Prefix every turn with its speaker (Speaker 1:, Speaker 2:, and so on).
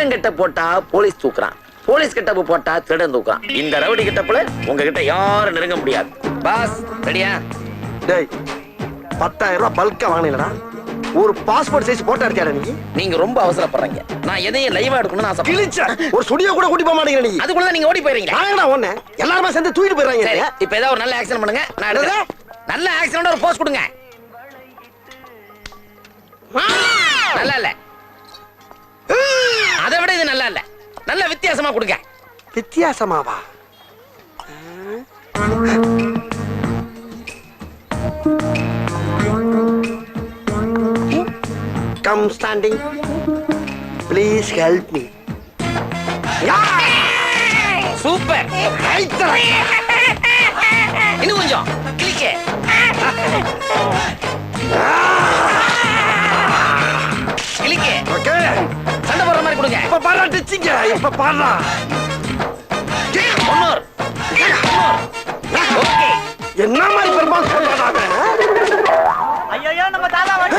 Speaker 1: திருடன் கிட்ட போட்டா போலீஸ் தூக்குறான், போலீஸ் கிட்ட போட்டா திருடன் தூக்குறான். இந்த ரவுடி கிட்ட போல உங்ககிட்ட யாரும் நெருங்க முடியாது. பாஸ் ரெடியா?
Speaker 2: டேய் 10,000 ரூபாய் பல்கா வாங்கினீங்களா? ஒரு பாஸ்போர்ட் சைஸ் போட்டோ இருக்காரு நீ.
Speaker 1: நீங்க ரொம்ப அவசரப்படுறீங்க. நான் எதையும் லைவா எடுக்கணும்னு ஆசை.
Speaker 2: கிழிச்ச ஒரு ஸ்டுடியோ கூட கூட்டி போக மாட்டீங்க நீ.
Speaker 1: அதுக்குள்ள நீங்க ஓடி போயிரீங்க.
Speaker 2: வாங்கடா ஒண்ணே. எல்லாரும் சேர்ந்து தூக்கிட்டு போயிடுறாங்க.
Speaker 1: சரி, இப்போ ஏதாவது ஒரு நல்ல ஆக்சன் பண்ணுங்க. நான் எடுக்கிறேன். நல்ல ஆக்சனோட ஒரு போஸ் கொடுங்க. நல்லா இல்ல. அதை விட இது நல்லா இல்ல. நல்ல வித்தியாசமா கொடுங்க.
Speaker 2: வித்தியாசமாவா? Come standing. Please help me.
Speaker 1: Super. இன்னும் கொஞ்சம் கிளிக்கே. கிளிக்கே.
Speaker 2: ஓகே.
Speaker 1: சண்டை போடுற மாதிரி கொடுங்க.
Speaker 2: இப்ப பாறா டிச்சிங்க. இப்ப பாறா.
Speaker 1: ஒன்னோர். ஓகே.
Speaker 2: என்ன மாதிரி பெர்ஃபார்மன்ஸ் பண்றானே?
Speaker 3: ஐயோ நம்ம தாத்தா வந்து